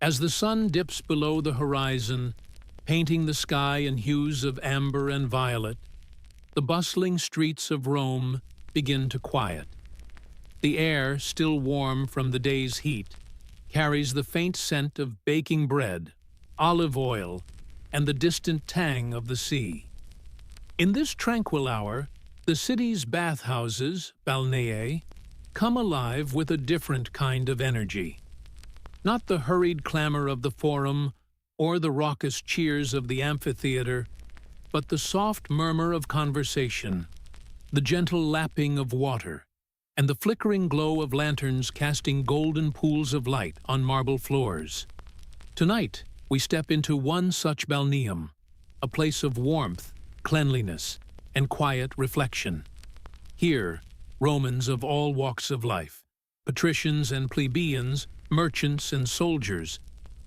As the sun dips below the horizon, painting the sky in hues of amber and violet, the bustling streets of Rome begin to quiet. The air, still warm from the day's heat, carries the faint scent of baking bread, olive oil, and the distant tang of the sea. In this tranquil hour, the city's bathhouses, Balneae, come alive with a different kind of energy. Not the hurried clamor of the forum or the raucous cheers of the amphitheater, but the soft murmur of conversation, the gentle lapping of water, and the flickering glow of lanterns casting golden pools of light on marble floors. Tonight, we step into one such balneum, a place of warmth, cleanliness, and quiet reflection. Here, Romans of all walks of life, patricians and plebeians, merchants and soldiers,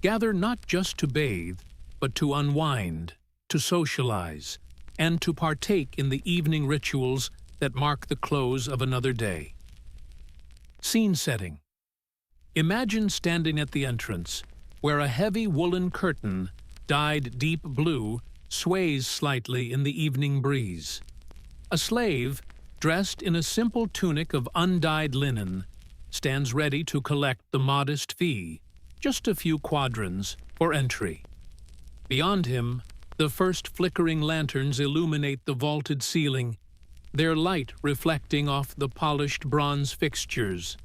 gather not just to bathe, but to unwind, to socialize, and to partake in the evening rituals that mark the close of another day. Scene setting. Imagine standing at the entrance, where a heavy woolen curtain, dyed deep blue, sways slightly in the evening breeze. A slave, dressed in a simple tunic of undyed linen, stands ready to collect the modest fee, just a few quadrans, for entry. Beyond him, the first flickering lanterns illuminate the vaulted ceiling, their light reflecting off the polished bronze fixtures.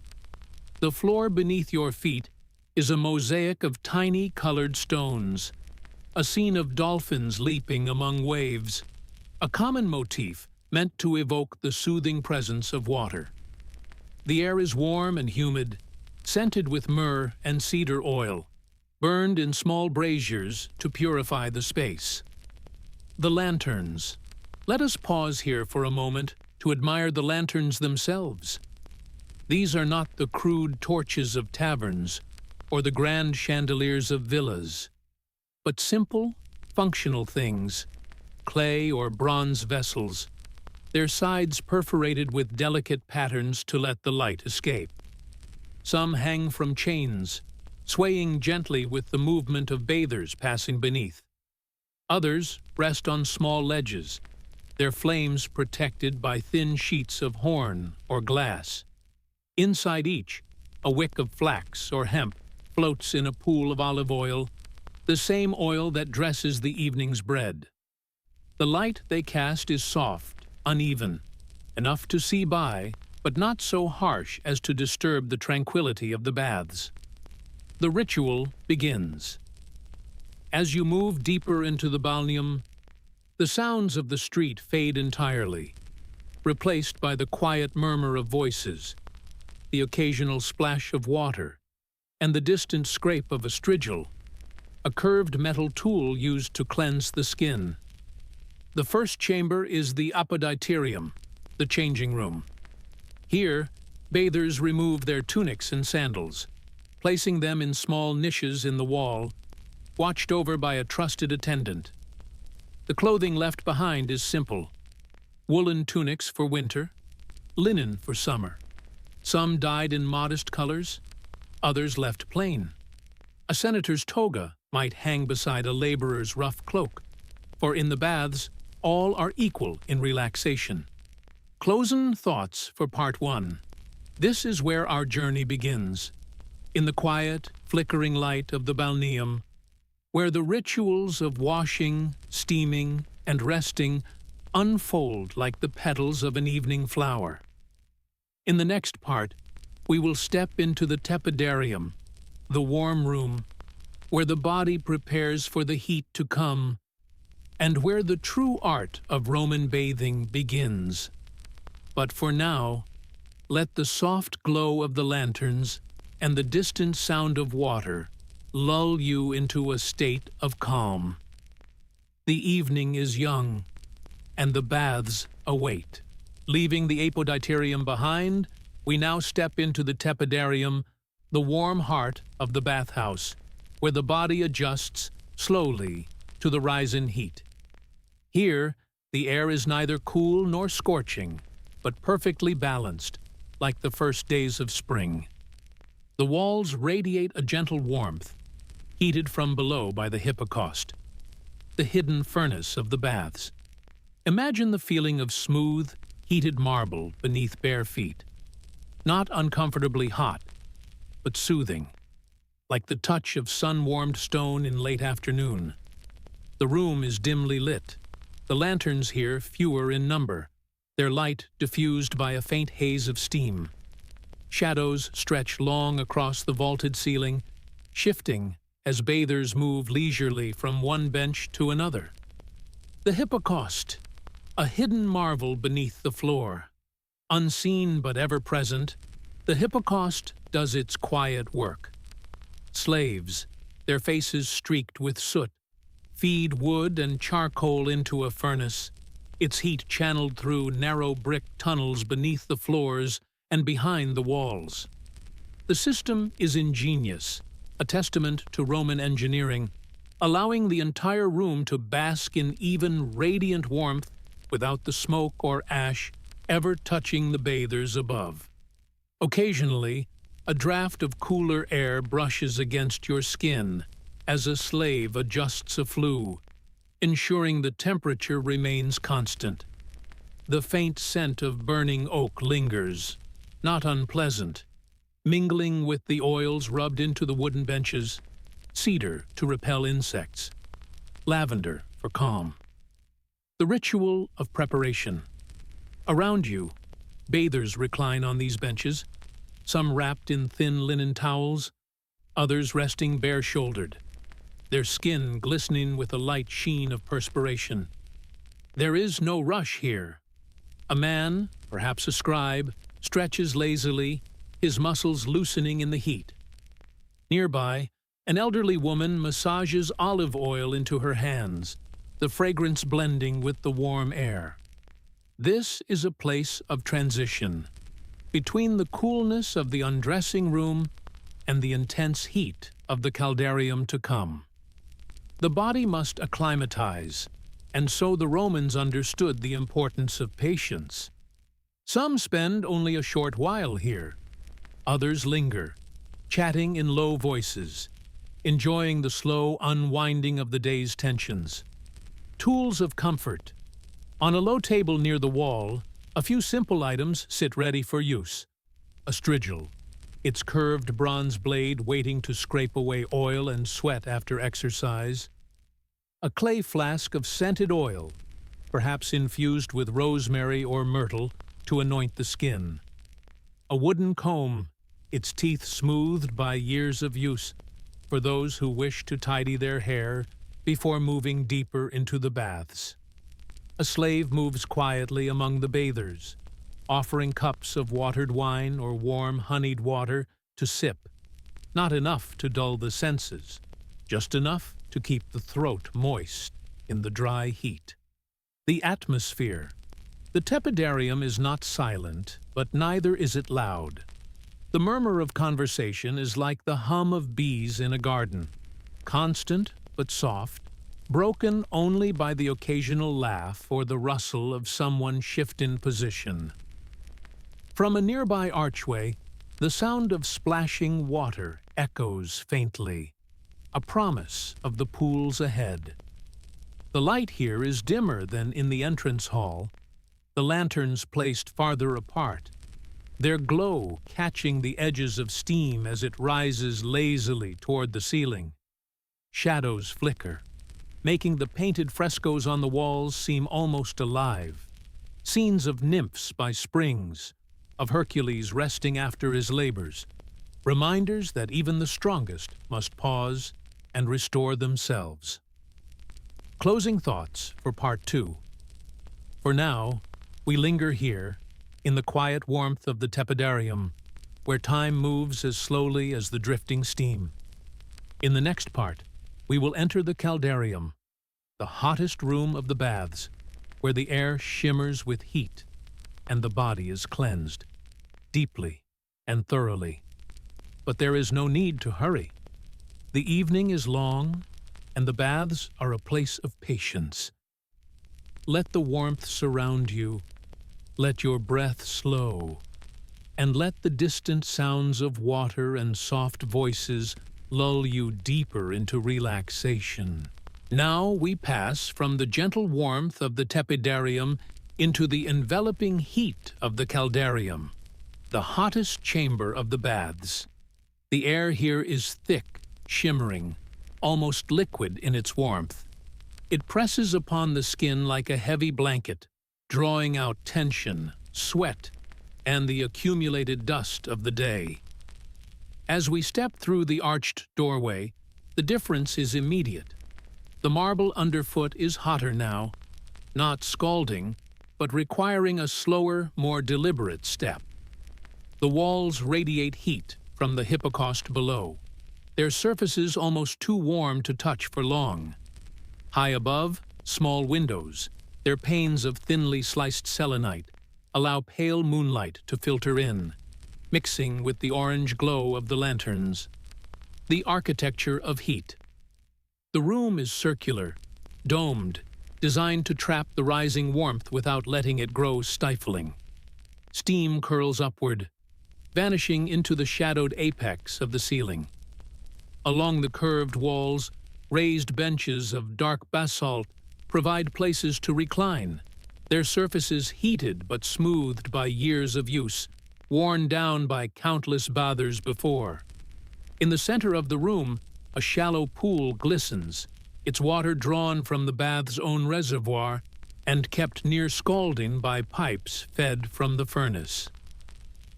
The floor beneath your feet is a mosaic of tiny colored stones, a scene of dolphins leaping among waves, a common motif meant to evoke the soothing presence of water. The air is warm and humid, scented with myrrh and cedar oil, burned in small braziers to purify the space. The lanterns. Let us pause here for a moment to admire the lanterns themselves. These are not the crude torches of taverns or the grand chandeliers of villas, but simple, functional things, clay or bronze vessels, their sides perforated with delicate patterns to let the light escape. Some hang from chains, swaying gently with the movement of bathers passing beneath. Others rest on small ledges, their flames protected by thin sheets of horn or glass. Inside each, a wick of flax or hemp floats in a pool of olive oil, the same oil that dresses the evening's bread. The light they cast is soft, uneven, enough to see by, but not so harsh as to disturb the tranquility of the baths. The ritual begins. As you move deeper into the balneum, the sounds of the street fade entirely, replaced by the quiet murmur of voices, the occasional splash of water, and the distant scrape of a strigil, a curved metal tool used to cleanse the skin. The first chamber is the apoditerium, the changing room. Here, bathers remove their tunics and sandals, placing them in small niches in the wall, watched over by a trusted attendant. The clothing left behind is simple: woolen tunics for winter, linen for summer, some dyed in modest colors, others left plain. A senator's toga might hang beside a laborer's rough cloak, for in the baths, all are equal in relaxation. Closing thoughts for part 1. This is where our journey begins, in the quiet, flickering light of the balneum, where the rituals of washing, steaming, and resting unfold like the petals of an evening flower. In the next part, we will step into the tepidarium, the warm room, where the body prepares for the heat to come, and where the true art of Roman bathing begins. But for now, let the soft glow of the lanterns and the distant sound of water lull you into a state of calm. The evening is young, and the baths await. Leaving the apoditerium behind, we now step into the tepidarium, the warm heart of the bathhouse, where the body adjusts slowly to the rising heat. Here, the air is neither cool nor scorching, but perfectly balanced, like the first days of spring. The walls radiate a gentle warmth, heated from below by the hypocaust, the hidden furnace of the baths. Imagine the feeling of smooth, heated marble beneath bare feet. Not uncomfortably hot, but soothing, like the touch of sun-warmed stone in late afternoon. The room is dimly lit, the lanterns here fewer in number, their light diffused by a faint haze of steam. Shadows stretch long across the vaulted ceiling, shifting as bathers move leisurely from one bench to another. The hypocaust, a hidden marvel beneath the floor. Unseen but ever present, the hypocaust does its quiet work. Slaves, their faces streaked with soot, feed wood and charcoal into a furnace, its heat channeled through narrow brick tunnels beneath the floors and behind the walls. The system is ingenious, a testament to Roman engineering, allowing the entire room to bask in even, radiant warmth without the smoke or ash ever touching the bathers above. Occasionally, a draft of cooler air brushes against your skin as a slave adjusts a flue, ensuring the temperature remains constant. The faint scent of burning oak lingers, not unpleasant, mingling with the oils rubbed into the wooden benches, cedar to repel insects, lavender for calm. The ritual of preparation. Around you, bathers recline on these benches, some wrapped in thin linen towels, others resting bare-shouldered, their skin glistening with a light sheen of perspiration. There is no rush here. A man, perhaps a scribe, stretches lazily, his muscles loosening in the heat. Nearby, an elderly woman massages olive oil into her hands, the fragrance blending with the warm air. This is a place of transition, between the coolness of the undressing room and the intense heat of the caldarium to come. The body must acclimatize, and so the Romans understood the importance of patience. Some spend only a short while here. Others linger, chatting in low voices, enjoying the slow unwinding of the day's tensions. Tools of comfort. On a low table near the wall, a few simple items sit ready for use. A strigil, its curved bronze blade waiting to scrape away oil and sweat after exercise. A clay flask of scented oil, perhaps infused with rosemary or myrtle to anoint the skin. A wooden comb, its teeth smoothed by years of use, for those who wish to tidy their hair before moving deeper into the baths. A slave moves quietly among the bathers, offering cups of watered wine or warm honeyed water to sip. Not enough to dull the senses, just enough to keep the throat moist in the dry heat. The atmosphere. The tepidarium is not silent, but neither is it loud. The murmur of conversation is like the hum of bees in a garden, constant but soft, broken only by the occasional laugh or the rustle of someone shifting position. From a nearby archway, the sound of splashing water echoes faintly, a promise of the pools ahead. The light here is dimmer than in the entrance hall, the lanterns placed farther apart, their glow catching the edges of steam as it rises lazily toward the ceiling. Shadows flicker, making the painted frescoes on the walls seem almost alive. Scenes of nymphs by springs, of Hercules resting after his labors, reminders that even the strongest must pause and restore themselves. Closing thoughts for part 2. For now, we linger here, in the quiet warmth of the tepidarium, where time moves as slowly as the drifting steam. In the next part, we will enter the caldarium, the hottest room of the baths, where the air shimmers with heat and the body is cleansed, deeply and thoroughly. But there is no need to hurry. The evening is long, and the baths are a place of patience. Let the warmth surround you, let your breath slow, and let the distant sounds of water and soft voices lull you deeper into relaxation. Now we pass from the gentle warmth of the tepidarium into the enveloping heat of the caldarium, the hottest chamber of the baths. The air here is thick, shimmering, almost liquid in its warmth. It presses upon the skin like a heavy blanket, drawing out tension, sweat, and the accumulated dust of the day. As we step through the arched doorway, the difference is immediate. The marble underfoot is hotter now, not scalding, but requiring a slower, more deliberate step. The walls radiate heat from the hypocaust below, their surfaces almost too warm to touch for long. High above, small windows, their panes of thinly sliced selenite, allow pale moonlight to filter in, mixing with the orange glow of the lanterns. The architecture of heat. The room is circular, domed, designed to trap the rising warmth without letting it grow stifling. Steam curls upward, vanishing into the shadowed apex of the ceiling. Along the curved walls, raised benches of dark basalt provide places to recline, their surfaces heated but smoothed by years of use, worn down by countless bathers before. In the center of the room, a shallow pool glistens, its water drawn from the bath's own reservoir and kept near scalding by pipes fed from the furnace.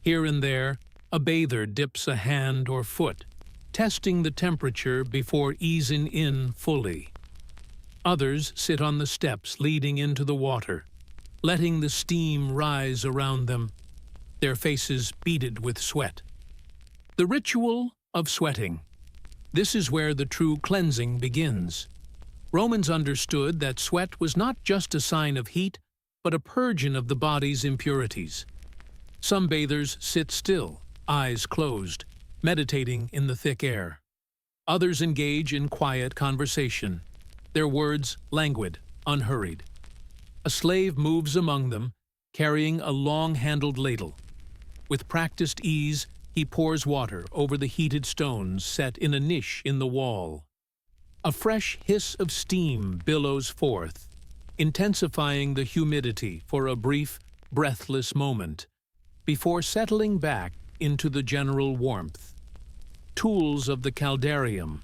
Here and there, a bather dips a hand or foot, testing the temperature before easing in fully. Others sit on the steps leading into the water, letting the steam rise around them, their faces beaded with sweat. The ritual of sweating. This is where the true cleansing begins. Romans understood that sweat was not just a sign of heat, but a purging of the body's impurities. Some bathers sit still, eyes closed, meditating in the thick air. Others engage in quiet conversation, their words languid, unhurried. A slave moves among them, carrying a long-handled ladle. With practiced ease, he pours water over the heated stones set in a niche in the wall. A fresh hiss of steam billows forth, intensifying the humidity for a brief, breathless moment, before settling back into the general warmth. Tools of the caldarium.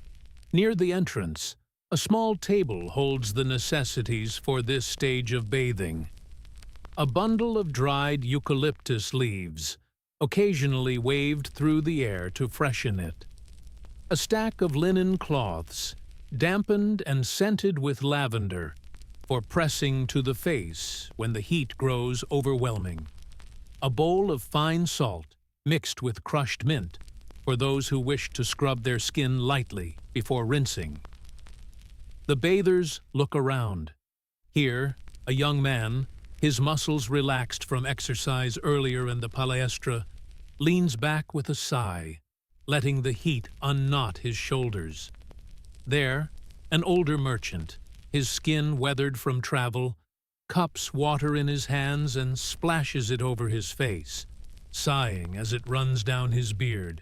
Near the entrance, a small table holds the necessities for this stage of bathing. A bundle of dried eucalyptus leaves, occasionally waved through the air to freshen it. A stack of linen cloths, dampened and scented with lavender, for pressing to the face when the heat grows overwhelming. A bowl of fine salt, mixed with crushed mint, for those who wish to scrub their skin lightly before rinsing. The bathers look around. Here, a young man, his muscles relaxed from exercise earlier in the palestra, leans back with a sigh, letting the heat unknot his shoulders. There, an older merchant, his skin weathered from travel, cups water in his hands and splashes it over his face, sighing as it runs down his beard.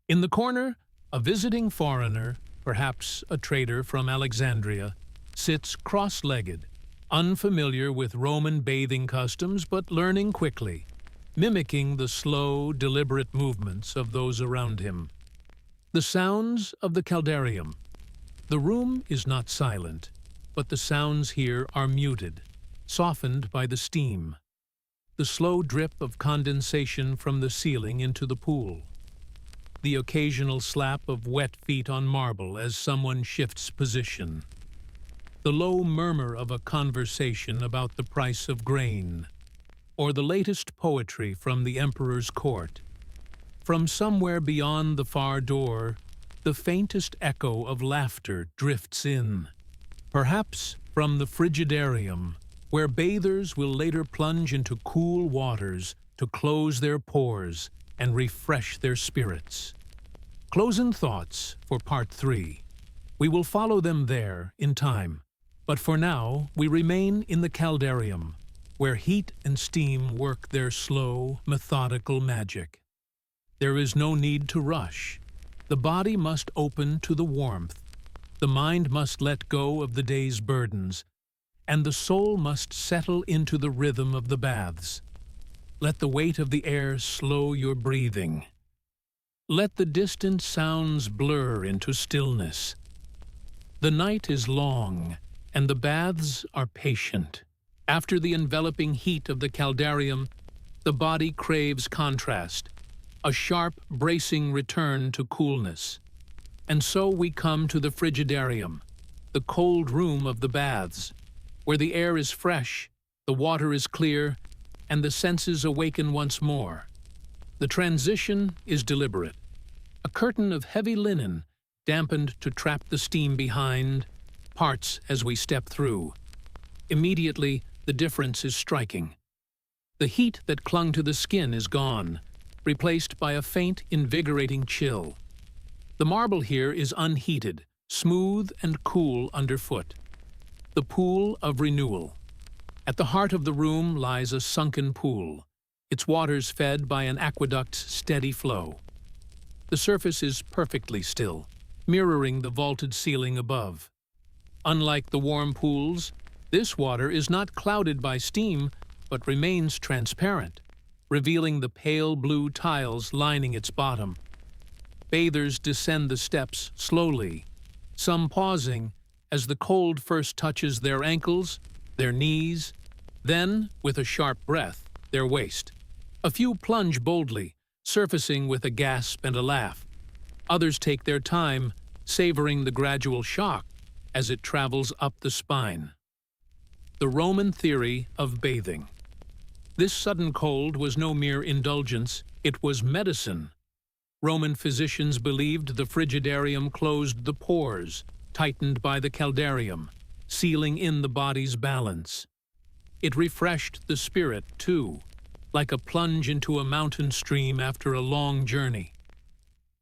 In the corner, a visiting foreigner, perhaps a trader from Alexandria, sits cross-legged, unfamiliar with Roman bathing customs but learning quickly, mimicking the slow, deliberate movements of those around him. The sounds of the caldarium. The room is not silent, but the sounds here are muted, softened by the steam. The slow drip of condensation from the ceiling into the pool. The occasional slap of wet feet on marble as someone shifts position. The low murmur of a conversation about the price of grain, or the latest poetry from the emperor's court. From somewhere beyond the far door, the faintest echo of laughter drifts in, perhaps from the frigidarium, where bathers will later plunge into cool waters to close their pores and refresh their spirits. Closing thoughts for Part 3. We will follow them there in time, but for now we remain in the caldarium, where heat and steam work their slow, methodical magic. There is no need to rush. The body must open to the warmth, the mind must let go of the day's burdens, and the soul must settle into the rhythm of the baths. Let the weight of the air slow your breathing. Let the distant sounds blur into stillness. The night is long, and the baths are patient. After the enveloping heat of the caldarium, the body craves contrast, a sharp, bracing return to coolness. And so we come to the frigidarium, the cold room of the baths, where the air is fresh, the water is clear, and the senses awaken once more. The transition is deliberate. A curtain of heavy linen, dampened to trap the steam behind, parts as we step through. Immediately, the difference is striking. The heat that clung to the skin is gone, replaced by a faint, invigorating chill. The marble here is unheated, smooth and cool underfoot. The pool of renewal. At the heart of the room lies a sunken pool, its waters fed by an aqueduct's steady flow. The surface is perfectly still, mirroring the vaulted ceiling above. Unlike the warm pools, this water is not clouded by steam, but remains transparent, revealing the pale blue tiles lining its bottom. Bathers descend the steps slowly, some pausing as the cold first touches their ankles, their knees, then, with a sharp breath, their waist. A few plunge boldly, surfacing with a gasp and a laugh. Others take their time, savoring the gradual shock as it travels up the spine. The Roman theory of bathing. This sudden cold was no mere indulgence, it was medicine. Roman physicians believed the frigidarium closed the pores, tightened by the caldarium, sealing in the body's balance. It refreshed the spirit, too, like a plunge into a mountain stream after a long journey.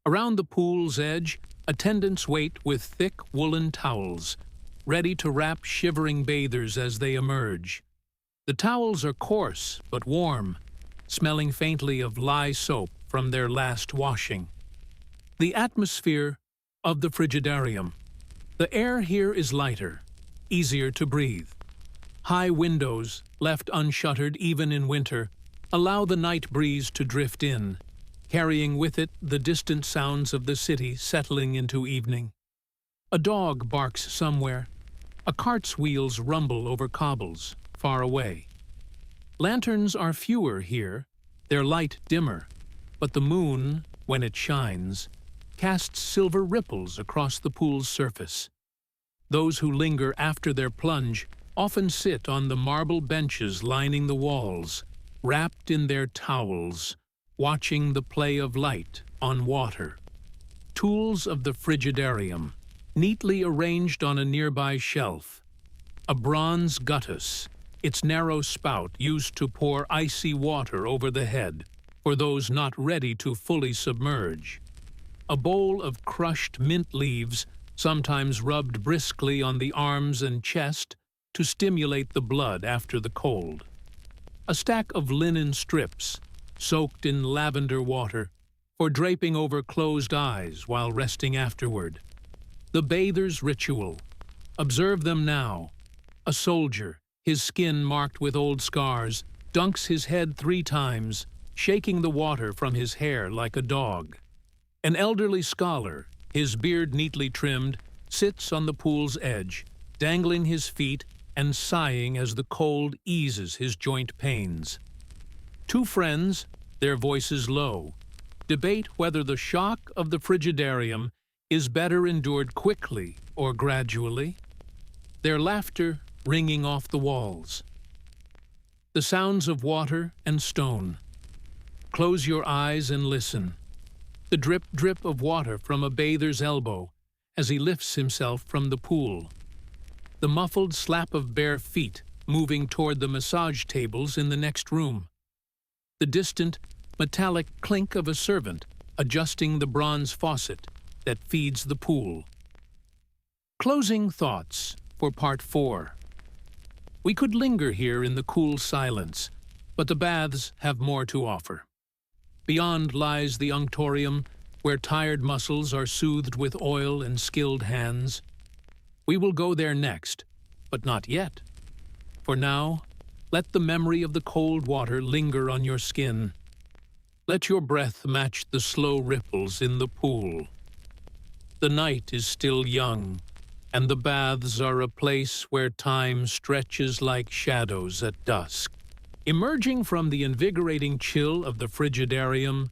Around the pool's edge, attendants wait with thick woolen towels, ready to wrap shivering bathers as they emerge. The towels are coarse but warm, smelling faintly of lye soap from their last washing. The atmosphere of the frigidarium. The air here is lighter, easier to breathe. High windows, left unshuttered even in winter, allow the night breeze to drift in, carrying with it the distant sounds of the city settling into evening. A dog barks somewhere. A cart's wheels rumble over cobbles, far away. Lanterns are fewer here, their light dimmer, but the moon, when it shines, casts silver ripples across the pool's surface. Those who linger after their plunge often sit on the marble benches lining the walls, wrapped in their towels, watching the play of light on water. Tools of the frigidarium, neatly arranged on a nearby shelf. A bronze guttus, its narrow spout used to pour icy water over the head for those not ready to fully submerge. A bowl of crushed mint leaves, sometimes rubbed briskly on the arms and chest to stimulate the blood after the cold. A stack of linen strips, soaked in lavender water, for draping over closed eyes while resting afterward. The bather's ritual. Observe them now. A soldier, his skin marked with old scars, dunks his head 3 times, shaking the water from his hair like a dog. An elderly scholar, his beard neatly trimmed, sits on the pool's edge, dangling his feet and sighing as the cold eases his joint pains. 2 friends, their voices low, debate whether the shock of the frigidarium is better endured quickly or gradually, their laughter ringing off the walls. The sounds of water and stone. Close your eyes and listen. The drip-drip of water from a bather's elbow as he lifts himself from the pool. The muffled slap of bare feet moving toward the massage tables in the next room. The distant, metallic clink of a servant adjusting the bronze faucet that feeds the pool. Closing thoughts for Part 4. We could linger here in the cool silence, but the baths have more to offer. Beyond lies the unctorium, where tired muscles are soothed with oil and skilled hands. We will go there next, but not yet. For now, let the memory of the cold water linger on your skin. Let your breath match the slow ripples in the pool. The night is still young, and the baths are a place where time stretches like shadows at dusk. Emerging from the invigorating chill of the frigidarium,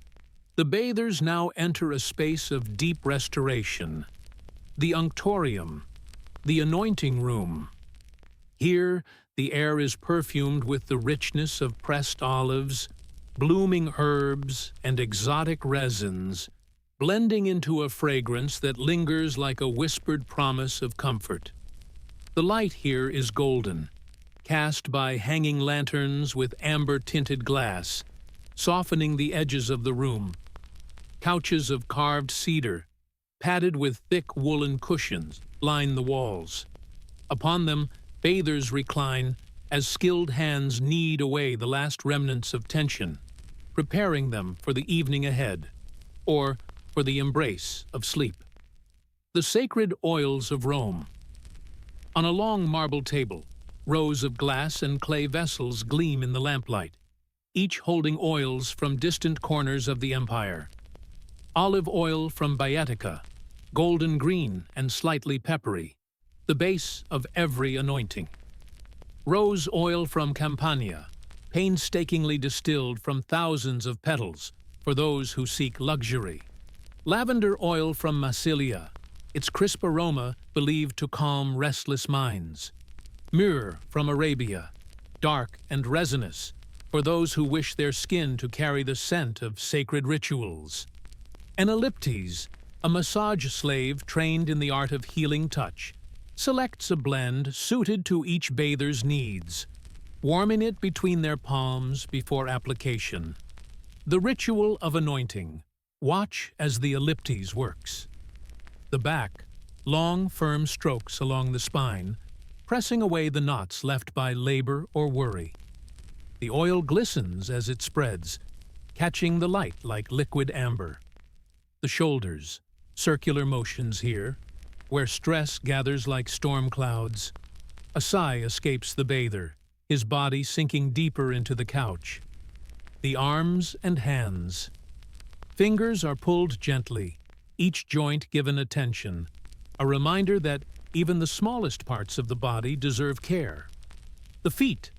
the bathers now enter a space of deep restoration, the unctorium, the anointing room. Here, the air is perfumed with the richness of pressed olives, blooming herbs, and exotic resins, blending into a fragrance that lingers like a whispered promise of comfort. The light here is golden, cast by hanging lanterns with amber-tinted glass, softening the edges of the room. Couches of carved cedar, padded with thick woolen cushions, line the walls. Upon them, bathers recline as skilled hands knead away the last remnants of tension, preparing them for the evening ahead, or for the embrace of sleep. The sacred oils of Rome. On a long marble table, rows of glass and clay vessels gleam in the lamplight, each holding oils from distant corners of the empire. Olive oil from Baetica, golden green and slightly peppery, the base of every anointing. Rose oil from Campania, painstakingly distilled from thousands of petals for those who seek luxury. Lavender oil from Massilia, its crisp aroma believed to calm restless minds. Myrrh from Arabia, dark and resinous for those who wish their skin to carry the scent of sacred rituals. An elliptes, a massage slave trained in the art of healing touch, selects a blend suited to each bather's needs, warming it between their palms before application. The ritual of anointing. Watch as the elliptes works. The back, long, firm strokes along the spine, pressing away the knots left by labor or worry. The oil glistens as it spreads, catching the light like liquid amber. The shoulders, circular motions here, where stress gathers like storm clouds. A sigh escapes the bather, his body sinking deeper into the couch. The arms and hands. Fingers are pulled gently, each joint given attention, a reminder that even the smallest parts of the body deserve care. The feet,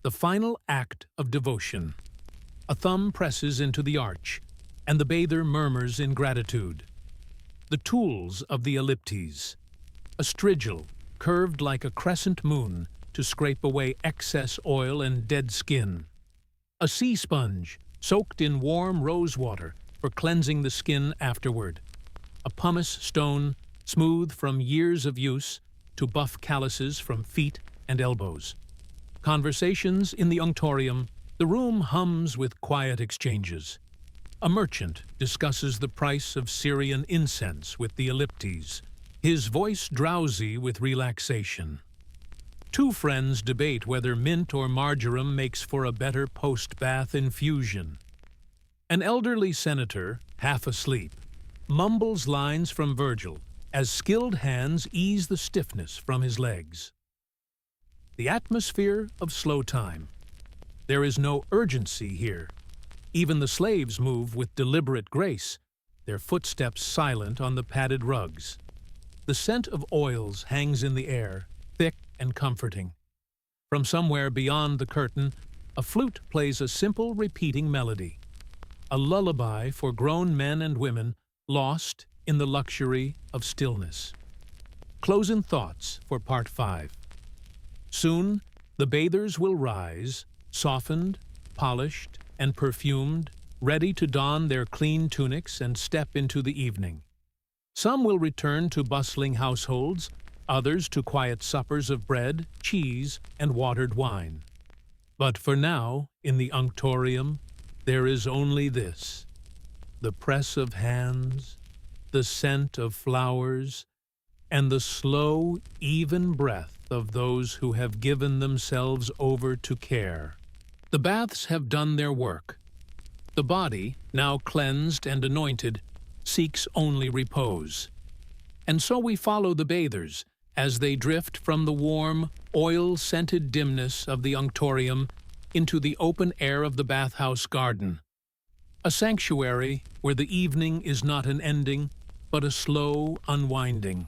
the final act of devotion. A thumb presses into the arch, and the bather murmurs in gratitude. The tools of the elliptes. A strigil, curved like a crescent moon to scrape away excess oil and dead skin. A sea sponge, soaked in warm rose water for cleansing the skin afterward. A pumice stone, smooth from years of use to buff calluses from feet and elbows. Conversations in the unctorium, the room hums with quiet exchanges. A merchant discusses the price of Syrian incense with the elliptes, his voice drowsy with relaxation. Two friends debate whether mint or marjoram makes for a better post-bath infusion. An elderly senator, half asleep, mumbles lines from Virgil as skilled hands ease the stiffness from his legs. The atmosphere of slow time. There is no urgency here. Even the slaves move with deliberate grace, their footsteps silent on the padded rugs. The scent of oils hangs in the air, thick and comforting. From somewhere beyond the curtain, a flute plays a simple repeating melody, a lullaby for grown men and women lost in the luxury of stillness. Close-in thoughts for Part 5. Soon, the bathers will rise, softened, polished, and perfumed, ready to don their clean tunics and step into the evening. Some will return to bustling households, others to quiet suppers of bread, cheese, and watered wine. But for now, in the unctorium, there is only this: the press of hands, the scent of flowers, and the slow, even breath of those who have given themselves over to care. The baths have done their work. The body, now cleansed and anointed, seeks only repose. And so we follow the bathers as they drift from the warm, oil-scented dimness of the unctorium into the open air of the bathhouse garden, a sanctuary where the evening is not an ending, but a slow unwinding.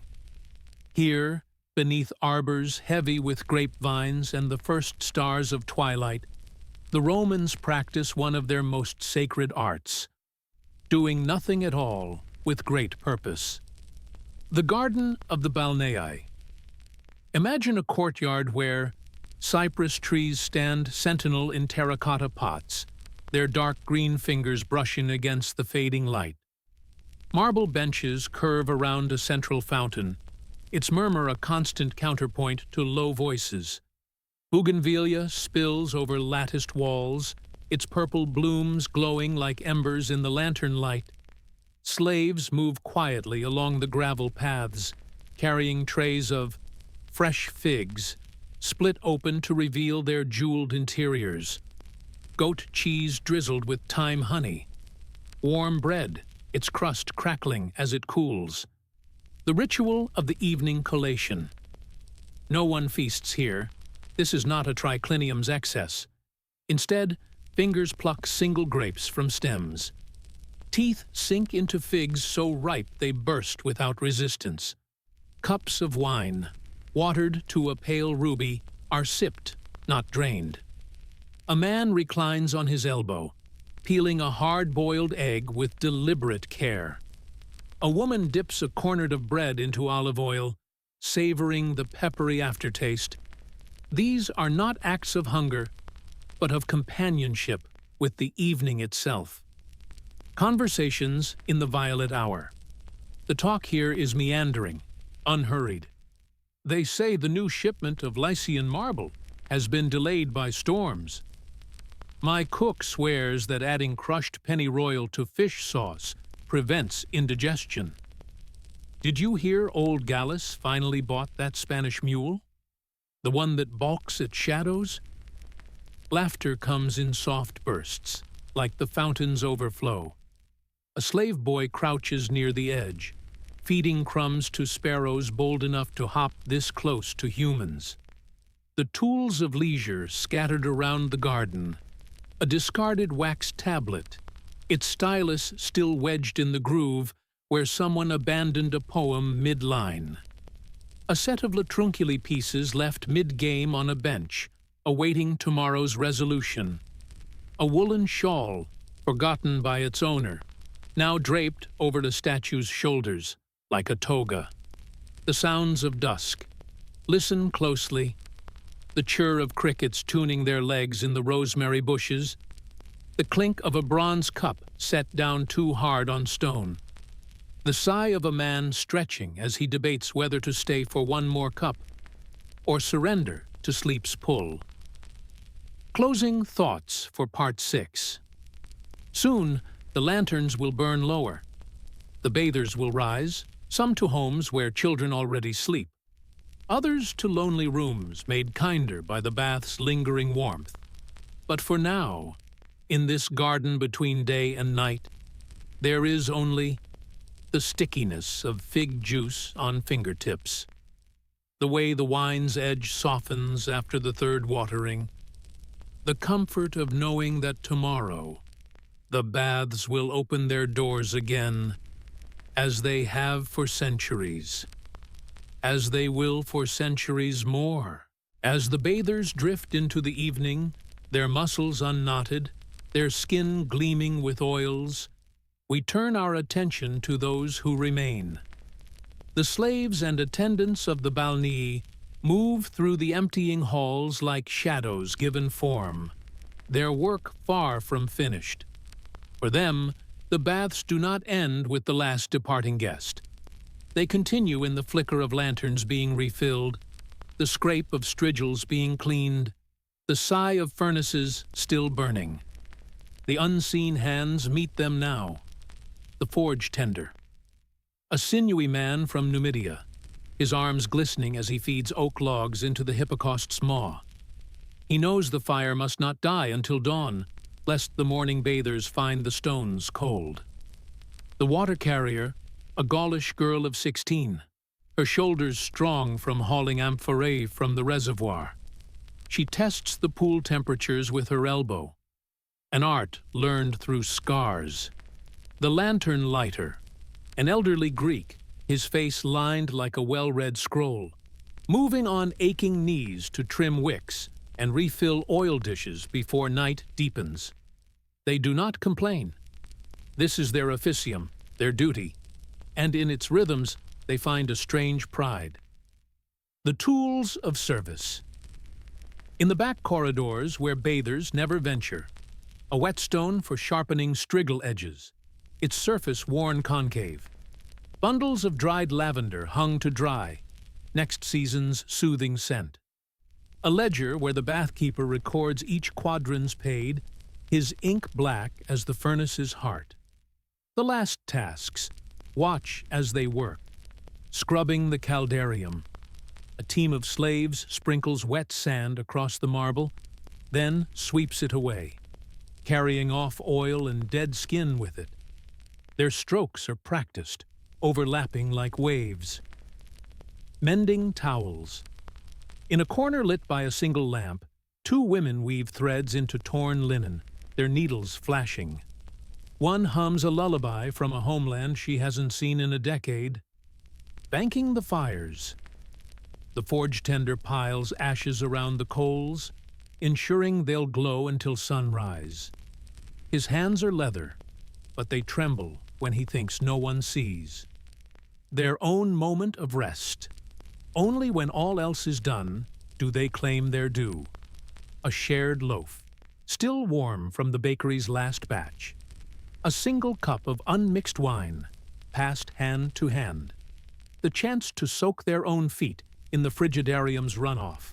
Here, beneath arbors heavy with grapevines and the first stars of twilight, the Romans practice one of their most sacred arts, doing nothing at all with great purpose. The Garden of the Balneae. Imagine a courtyard where cypress trees stand sentinel in terracotta pots, their dark green fingers brushing against the fading light. Marble benches curve around a central fountain, its murmur a constant counterpoint to low voices. Bougainvillea spills over latticed walls, its purple blooms glowing like embers in the lantern light. Slaves move quietly along the gravel paths, carrying trays of fresh figs, split open to reveal their jeweled interiors. Goat cheese drizzled with thyme honey. Warm bread, its crust crackling as it cools. The ritual of the evening collation. No one feasts here. This is not a triclinium's excess. Instead, fingers pluck single grapes from stems. Teeth sink into figs so ripe they burst without resistance. Cups of wine, watered to a pale ruby, are sipped, not drained. A man reclines on his elbow, peeling a hard-boiled egg with deliberate care. A woman dips a cornet of bread into olive oil, savoring the peppery aftertaste. These are not acts of hunger, but of companionship with the evening itself. Conversations in the violet hour. The talk here is meandering, unhurried. They say the new shipment of Lycian marble has been delayed by storms. My cook swears that adding crushed pennyroyal to fish sauce prevents indigestion. Did you hear old Gallus finally bought that Spanish mule? The one that balks at shadows? Laughter comes in soft bursts, like the fountain's overflow. A slave boy crouches near the edge, feeding crumbs to sparrows bold enough to hop this close to humans. The tools of leisure scattered around the garden. A discarded wax tablet, its stylus still wedged in the groove where someone abandoned a poem mid-line. A set of Latrunculi pieces left mid-game on a bench, awaiting tomorrow's resolution. A woolen shawl, forgotten by its owner, now draped over the statue's shoulders, like a toga. The sounds of dusk. Listen closely. The chirr of crickets tuning their legs in the rosemary bushes. The clink of a bronze cup set down too hard on stone. The sigh of a man stretching as he debates whether to stay for one more cup or surrender to sleep's pull. Closing thoughts for Part 6. Soon, the lanterns will burn lower. The bathers will rise, some to homes where children already sleep, others to lonely rooms made kinder by the bath's lingering warmth. But for now, in this garden between day and night, there is only the stickiness of fig juice on fingertips, the way the wine's edge softens after the third watering, the comfort of knowing that tomorrow the baths will open their doors again, as they have for centuries, as they will for centuries more. As the bathers drift into the evening, their muscles unknotted, their skin gleaming with oils, we turn our attention to those who remain. The slaves and attendants of the Balneae move through the emptying halls like shadows given form, their work far from finished. For them, the baths do not end with the last departing guest. They continue in the flicker of lanterns being refilled, the scrape of strigils being cleaned, the sigh of furnaces still burning. The unseen hands meet them now. The forge tender. A sinewy man from Numidia, his arms glistening as he feeds oak logs into the hippocast's maw. He knows the fire must not die until dawn, lest the morning bathers find the stones cold. The water carrier, a Gaulish girl of 16, her shoulders strong from hauling amphorae from the reservoir. She tests the pool temperatures with her elbow, an art learned through scars. The lantern lighter, an elderly Greek, his face lined like a well-read scroll, moving on aching knees to trim wicks and refill oil dishes before night deepens. They do not complain. This is their officium, their duty, and in its rhythms they find a strange pride. The tools of service. In the back corridors where bathers never venture, a whetstone for sharpening striggle edges, its surface worn concave. Bundles of dried lavender hung to dry, next season's soothing scent. A ledger where the bathkeeper records each quadrans paid, his ink black as the furnace's heart. The last tasks, watch as they work. Scrubbing the caldarium. A team of slaves sprinkles wet sand across the marble, then sweeps it away, carrying off oil and dead skin with it. Their strokes are practiced, overlapping like waves. Mending towels. In a corner lit by a single lamp, two women weave threads into torn linen, their needles flashing. One hums a lullaby from a homeland she hasn't seen in a decade. Banking the fires. The forge tender piles ashes around the coals, ensuring they'll glow until sunrise. His hands are leather, but they tremble when he thinks no one sees. Their own moment of rest. Only when all else is done do they claim their due. A shared loaf, still warm from the bakery's last batch. A single cup of unmixed wine, passed hand to hand. The chance to soak their own feet in the frigidarium's runoff,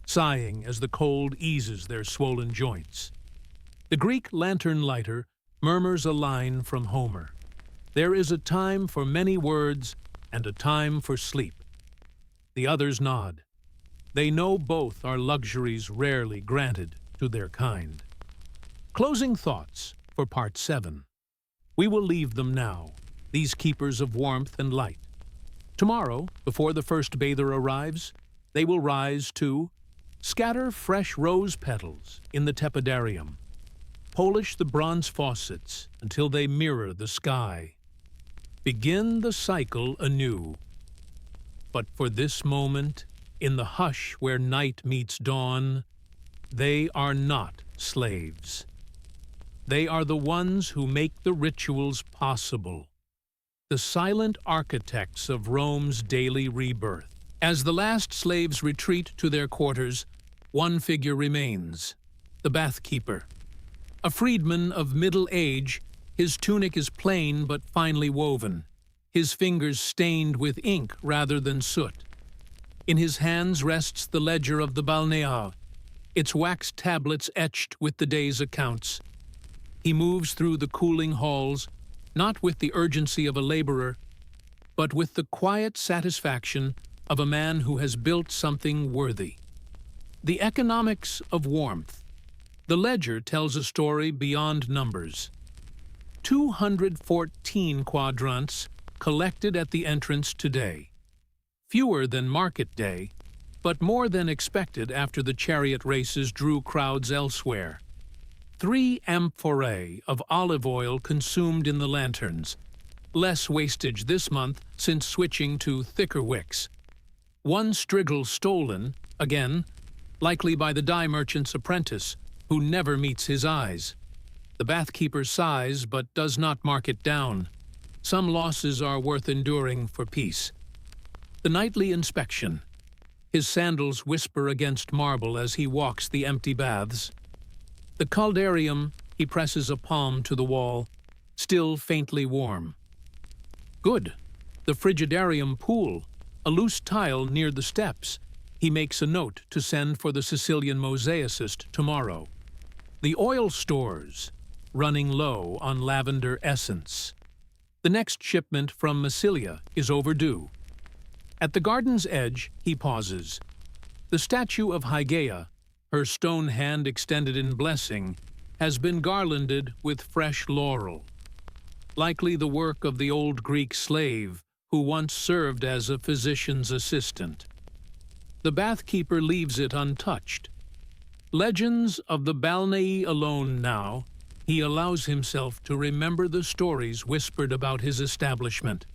sighing as the cold eases their swollen joints. The Greek lantern lighter murmurs a line from Homer. There is a time for many words and a time for sleep. The others nod. They know both are luxuries rarely granted to their kind. Closing thoughts for Part 7. We will leave them now, these keepers of warmth and light. Tomorrow, before the first bather arrives, they will rise to scatter fresh rose petals in the tepidarium, polish the bronze faucets until they mirror the sky. Begin the cycle anew. But for this moment, in the hush where night meets dawn, they are not slaves. They are the ones who make the rituals possible, the silent architects of Rome's daily rebirth. As the last slaves retreat to their quarters, one figure remains, the bathkeeper. A freedman of middle age, his tunic is plain but finely woven, his fingers stained with ink rather than soot. In his hands rests the ledger of the Balneae, its wax tablets etched with the day's accounts. He moves through the cooling halls, not with the urgency of a laborer, but with the quiet satisfaction of a man who has built something worthy. The economics of warmth. The ledger tells a story beyond numbers. 214 quadrants collected at the entrance today. Fewer than market day, but more than expected after the chariot races drew crowds elsewhere. 3 amphorae of olive oil consumed in the lanterns. Less wastage this month since switching to thicker wicks. 1 striggle stolen, again, likely by the dye merchant's apprentice, who never meets his eyes. The bathkeeper sighs but does not mark it down. Some losses are worth enduring for peace. The nightly inspection. His sandals whisper against marble as he walks the empty baths. The caldarium, he presses a palm to the wall, still faintly warm. Good. The frigidarium pool, a loose tile near the steps. He makes a note to send for the Sicilian mosaicist tomorrow. The oil stores, running low on lavender essence. The next shipment from Massilia is overdue. At the garden's edge, he pauses. The statue of Hygeia, her stone hand extended in blessing, has been garlanded with fresh laurel. likely the work of the old Greek slave who once served as a physician's assistant. The bathkeeper leaves it untouched. Legends of the Balneae alone now, he allows himself to remember the stories whispered about his establishment.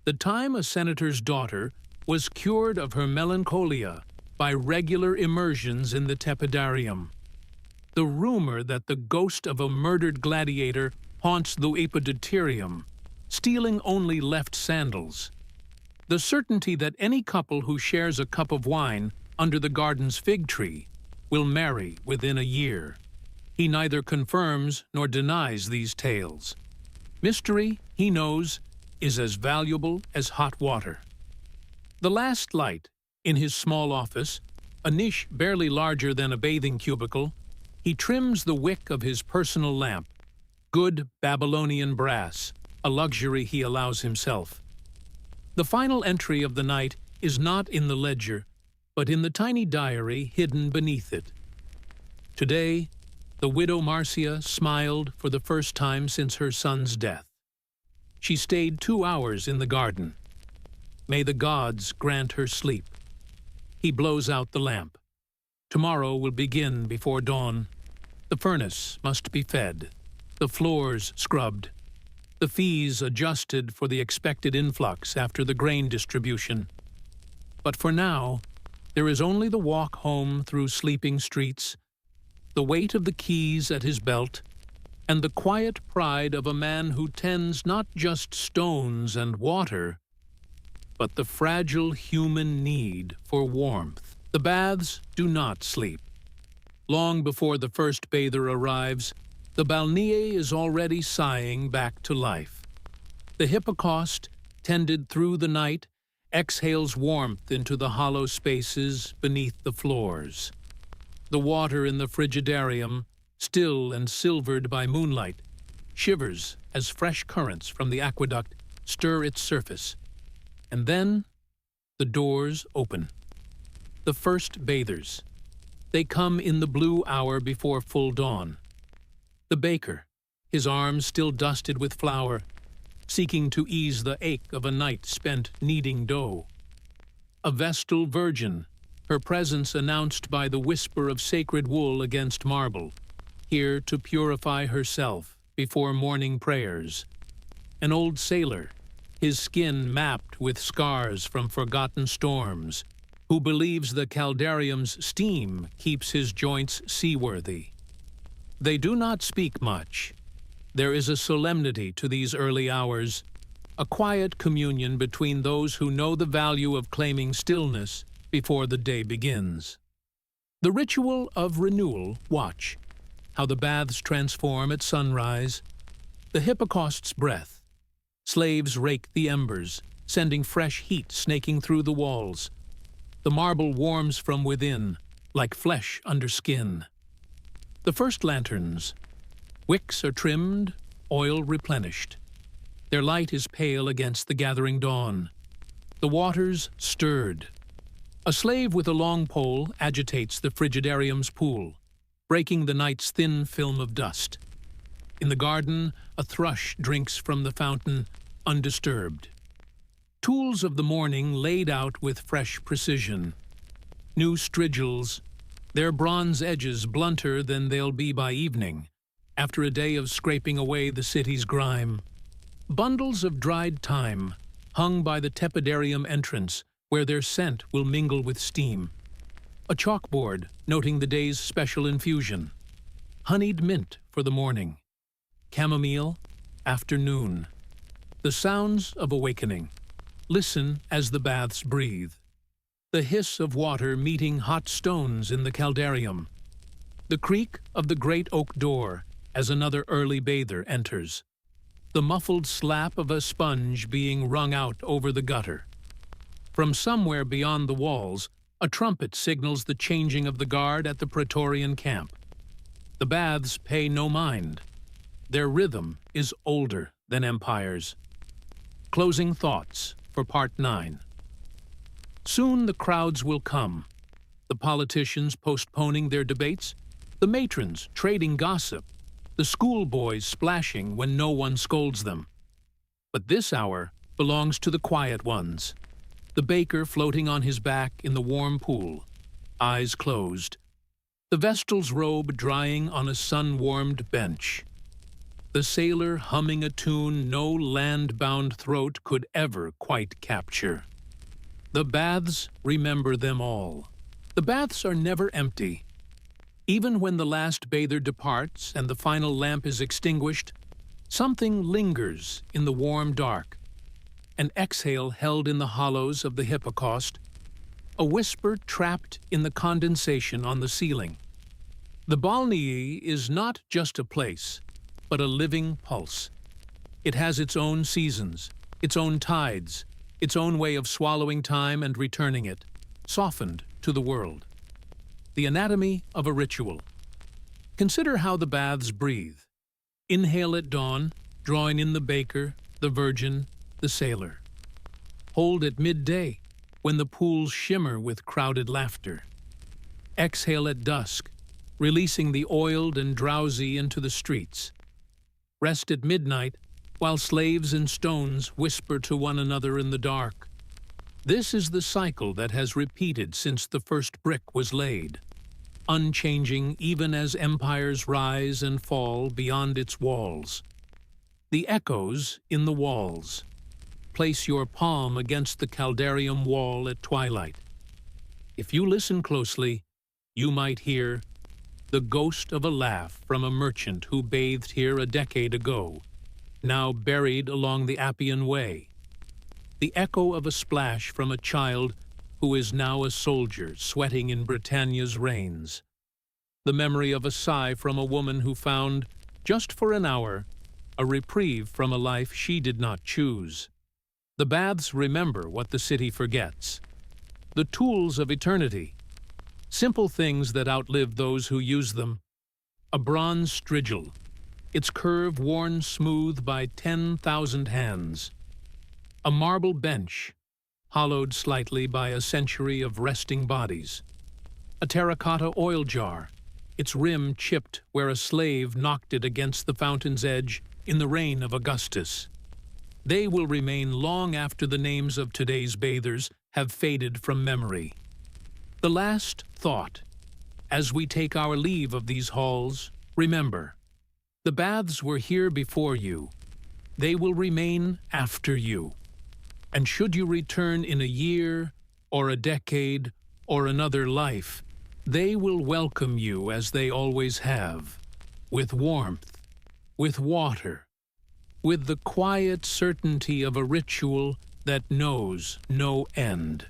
The time a senator's daughter was cured of her melancholia by regular immersions in the tepidarium. The rumor that the ghost of a murdered gladiator haunts the epidaterium, stealing only left sandals. The certainty that any couple who shares a cup of wine under the garden's fig tree will marry within a year. He neither confirms nor denies these tales. Mystery, he knows, is as valuable as hot water. The last light, in his small office, a niche barely larger than a bathing cubicle, he trims the wick of his personal lamp, good Babylonian brass, a luxury he allows himself. The final entry of the night is not in the ledger, but in the tiny diary hidden beneath it. Today, the widow Marcia smiled for the first time since her son's death. She stayed 2 hours in the garden. May the gods grant her sleep. He blows out the lamp. Tomorrow will begin before dawn. The furnace must be fed, the floors scrubbed, the fees adjusted for the expected influx after the grain distribution. But for now, there is only the walk home through sleeping streets, the weight of the keys at his belt, and the quiet pride of a man who tends not just stones and water, but the fragile human need for warmth. The baths do not sleep. Long before the first bather arrives, the Balneae is already sighing back to life. The hippocaust, tended through the night, exhales warmth into the hollow spaces beneath the floors. The water in the frigidarium, still and silvered by moonlight, shivers as fresh currents from the aqueduct stir its surface. And then the doors open. The first bathers. They come in the blue hour before full dawn. The baker, his arms still dusted with flour, seeking to ease the ache of a night spent kneading dough. A vestal virgin, her presence announced by the whisper of sacred wool against marble, here to purify herself before morning prayers. An old sailor, his skin mapped with scars from forgotten storms, who believes the caldarium's steam keeps his joints seaworthy. They do not speak much. There is a solemnity to these early hours, a quiet communion between those who know the value of claiming stillness before the day begins. The ritual of renewal, watch, how the baths transform at sunrise, the hippocaust's breath. Slaves rake the embers, sending fresh heat snaking through the walls. The marble warms from within, like flesh under skin. The first lanterns. Wicks are trimmed, oil replenished. Their light is pale against the gathering dawn. The waters stirred. A slave with a long pole agitates the frigidarium's pool, breaking the night's thin film of dust. In the garden, a thrush drinks from the fountain, undisturbed. Tools of the morning laid out with fresh precision. New strigils, their bronze edges blunter than they'll be by evening, after a day of scraping away the city's grime. Bundles of dried thyme, hung by the tepidarium entrance, where their scent will mingle with steam. A chalkboard noting the day's special infusion. Honeyed mint for the morning. Chamomile, afternoon. The sounds of awakening. Listen as the baths breathe. The hiss of water meeting hot stones in the caldarium. The creak of the great oak door as another early bather enters. The muffled slap of a sponge being wrung out over the gutter. From somewhere beyond the walls, a trumpet signals the changing of the guard at the Praetorian camp. The baths pay no mind. Their rhythm is older than empires. Closing thoughts for Part 9. Soon the crowds will come, the politicians postponing their debates, the matrons trading gossip, the schoolboys splashing when no one scolds them. But this hour belongs to the quiet ones, the baker floating on his back in the warm pool, eyes closed, the vestal's robe drying on a sun-warmed bench, the sailor humming a tune no land-bound throat could ever quite capture. The baths remember them all. The baths are never empty. Even when the last bather departs and the final lamp is extinguished, something lingers in the warm dark, an exhale held in the hollows of the hypocaust, a whisper trapped in the condensation on the ceiling. The Balneae is not just a place, but a living pulse. It has its own seasons, its own tides, its own way of swallowing time and returning it, softened to the world. The anatomy of a ritual. Consider how the baths breathe. Inhale at dawn, drawing in the baker, the virgin, the sailor. Hold at midday, when the pools shimmer with crowded laughter. Exhale at dusk, releasing the oiled and drowsy into the streets. Rest at midnight, while slaves and stones whisper to one another in the dark. This is the cycle that has repeated since the first brick was laid, unchanging even as empires rise and fall beyond its walls. The echoes in the walls. Place your palm against the caldarium wall at twilight. If you listen closely, you might hear the ghost of a laugh from a merchant who bathed here a decade ago, now buried along the Appian Way. The echo of a splash from a child who is now a soldier sweating in Britannia's rains. The memory of a sigh from a woman who found, just for an hour, a reprieve from a life she did not choose. The baths remember what the city forgets. The tools of eternity. Simple things that outlive those who use them. A bronze strigil, its curve worn smooth by 10,000 hands. A marble bench, hollowed slightly by a century of resting bodies. A terracotta oil jar, its rim chipped where a slave knocked it against the fountain's edge in the reign of Augustus. They will remain long after the names of today's bathers have faded from memory. The last thought. As we take our leave of these halls, remember, the baths were here before you. They will remain after you. And should you return in a year, or a decade, or another life, they will welcome you as they always have, with warmth, with water, with the quiet certainty of a ritual that knows no end.